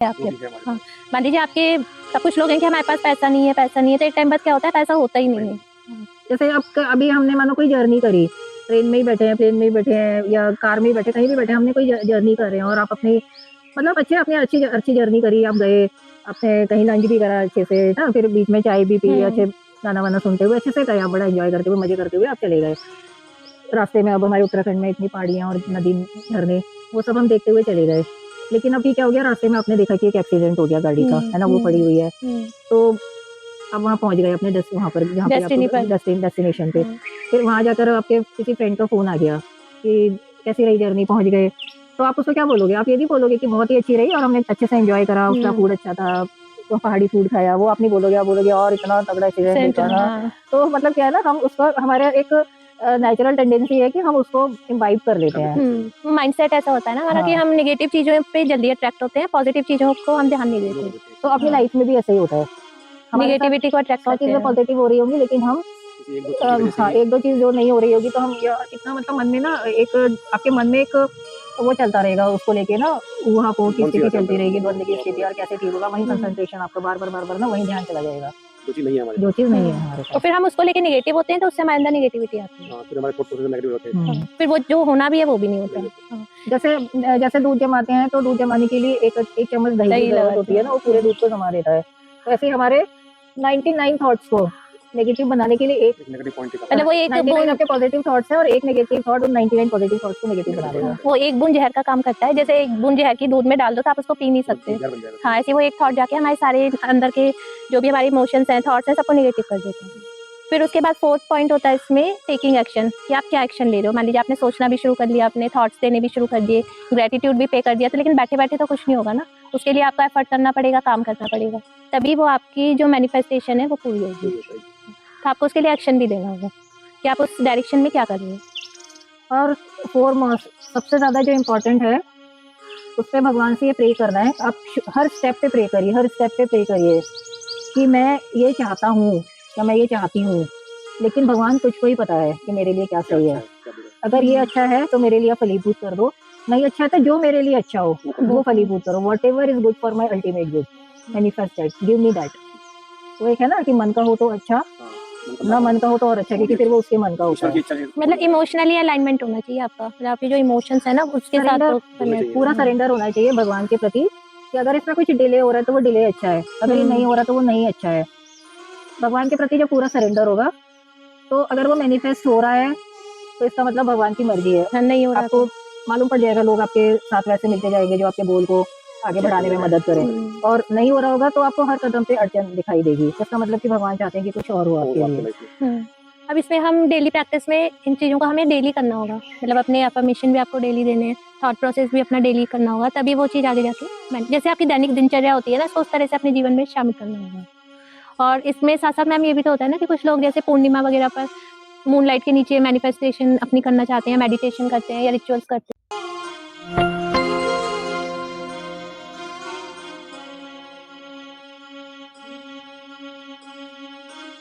आपके। हाँ, मान लीजिए आपके सब कुछ लोग हैं कि हमारे पास पैसा नहीं है, तो एक टाइम बाद क्या होता है, पैसा होता ही नहीं है। जैसे अब अभी हमने मानो कोई जर्नी करी, ट्रेन में ही बैठे हैं, प्लेन में ही बैठे हैं या कार में ही बैठे, कहीं भी बैठे, हमने कोई जर्नी कर रहे हैं और आप अपनी मतलब अपनी अच्छी जर्नी करी, आप गए, आपने कहीं लंच भी करा अच्छे से ना, फिर बीच में चाय भी पी, अच्छे गाना-वाना सुनते हुए अच्छे से गए, आप बड़ा एन्जॉय करते हुए, मज़े करते हुए आप चले गए। रास्ते में अब हमारे उत्तराखंड में इतनी पहाड़ियाँ और नदी, झरने, वो सब हम देखते हुए चले गए। लेकिन अभी क्या हो गया, रास्ते में आपने देखा कि एक एक्सीडेंट हो गया गाड़ी का, है ना? वो पड़ी हुई है। तो अब वहाँ पहुँच गए अपने वहाँ पर जहाँ पे आपको डेस्टिनेशन पे। फिर वहाँ जाकर आपके किसी फ्रेंड का फ़ोन आ गया कि कैसी रही जर्नी, पहुँच गए। तो आप उसको क्या बोलोगे? आप ये नहीं बोलोगे कि बहुत ही अच्छी रही और हमने अच्छे से एन्जॉय करा, उसका फूड अच्छा था, वो पहाड़ी फूड खाया, वो आप नहीं बोलोगे, आप बोलोगे और इतना तगड़ा एक्सीडेंट देखा ना। तो मतलब क्या है ना, हम उसको हमारा एक नेचुरल टेंडेंसी है कि हम उसको इम्बाइब कर लेते हैं। माइंडसेट ऐसा होता है ना हमारा कि हम नेगेटिव चीज़ों पे जल्दी अट्रैक्ट होते हैं, पॉजिटिव चीज़ों को हम ध्यान नहीं देते। तो अपनी लाइफ में भी ऐसा ही होता है। नेगेटिविटी को अट्रैक्ट सौ करते चीज़ें हैं। पॉजिटिव हो रही होंगी, लेकिन हम हाँ, 1-2 चीज़ जो नहीं हो रही होगी तो हम या इतना मतलब मन में ना एक आपके मन में एक वो चलता रहेगा उसको लेके ना, ऊहा-पोह की स्थिति चलती रहेगी, द्वंद की स्थिति, और कैसे ठीक होगा, वहीं कंसंट्रेशन आपका बार-बार ना वहीं ध्यान चला जाएगा। जो चीज़ नहीं है हमारे तो पास। फिर हम उसको लेके नेगेटिव होते हैं, तो उससे हमारे अंदर नेगेटिविटी आती है। फिर हमारे थॉट प्रोसेस नेगेटिव होते हैं। फिर वो जो होना भी है वो भी नहीं होता है। जैसे दूध जमाते हैं तो दूध जमाने के लिए एक चम्मच दही की ज़रूरत होती है ना, वो पूरे दूध को जमा देता है। तो ऐसे ही हमारे 99 थॉट्स को नेगेटिव बनाने के लिए एक नेगेटिव पॉइंट मतलब वो एक 99 आपके पॉजिटिव थॉट्स हैं और एक नेगेटिव थॉट उन 99 पॉजिटिव थॉट्स को नेगेटिव बना देगा। वो एक बूंद जहर का काम करता है। जैसे एक बूंद जहर की दूध में डाल दो तो आप उसको पी नहीं सकते। हाँ, ऐसे वो एक थॉट जाके हमारे सारे अंदर के जो भी हमारे इमोशंस हैं, थॉट्स हैं, सबको नेगेटिव कर देते हैं। फिर उसके बाद 4th पॉइंट होता है इसमें टेकिंग एक्शन, कि आप क्या एक्शन ले रहे हो। मान लीजिए आपने सोचना भी शुरू कर लिया, आपने थॉट्स देने भी शुरू कर दिए, ग्रेटिट्यूड भी पे कर दिया, तो लेकिन बैठे-बैठे तो कुछ नहीं होगा ना। उसके लिए आपको एफर्ट करना पड़ेगा, काम करना पड़ेगा, तभी वो आपकी जो मैनिफेस्टेशन है वो पूरी होगी। तो आपको उसके लिए एक्शन भी लेना होगा कि आप उस डायरेक्शन में क्या कर रहे हो। और फोरमोस्ट सबसे ज़्यादा जो इम्पोर्टेंट है, उस पे भगवान से ये प्रे करना है। आप हर स्टेप पे प्रे करिए, हर स्टेप पे प्रे करिए कि मैं ये चाहता हूँ या मैं ये चाहती हूँ, लेकिन भगवान तुझको ही पता है कि मेरे लिए क्या सही है। अगर ये अच्छा है तो मेरे लिए फलीभूत कर दो, नहीं अच्छा है तो जो मेरे लिए अच्छा हो वो फलीभूत करो। Whatever is good for my ultimate good, manifest that, give me that. वो एक है ना कि मन का हो तो अच्छा, ना मन का हो तो और अच्छा, क्योंकि फिर वो उसके मन का होता है। मतलब इमोशनली अलाइनमेंट होना चाहिए आपका, मतलब आपके जो इमोशंस है ना उसके साथ पूरा सरेंडर होना चाहिए भगवान के प्रति कि अगर इसमें कुछ डिले हो रहा है तो वो डिले अच्छा है, अगर ये नहीं हो रहा तो वो नहीं अच्छा है। भगवान के प्रति जब पूरा सरेंडर होगा तो अगर वो मैनिफेस्ट हो रहा है तो इसका मतलब भगवान की मर्जी है। नहीं हो रहा आपको मालूम पड़ जाएगा, लोग आपके साथ वैसे मिलते जाएंगे जो आपके गोल को आगे बढ़ाने में मदद करें, और नहीं हो रहा होगा तो आपको हर कदम पे अड़चन दिखाई देगी। इसका मतलब कि भगवान चाहते हैं कि कुछ और हो आपके लिए। अब इसमें हम डेली प्रैक्टिस में इन चीज़ों को हमें डेली करना होगा, मतलब अपने अफर्मेशन भी आपको डेली देने हैं, थॉट प्रोसेस भी अपना डेली करना होगा, तभी वो चीज़ आगे जाके जैसे आपकी दैनिक दिनचर्या होती है ना, उसको उस तरह से अपने जीवन में शामिल करना होगा। और इसमें साथ-साथ मैम ये भी तो होता है ना कि कुछ लोग जैसे पूर्णिमा वगैरह पर मूनलाइट के नीचे मैनिफेस्टेशन अपनी करना चाहते हैं, मेडिटेशन करते हैं या रिचुअल्स करते हैं।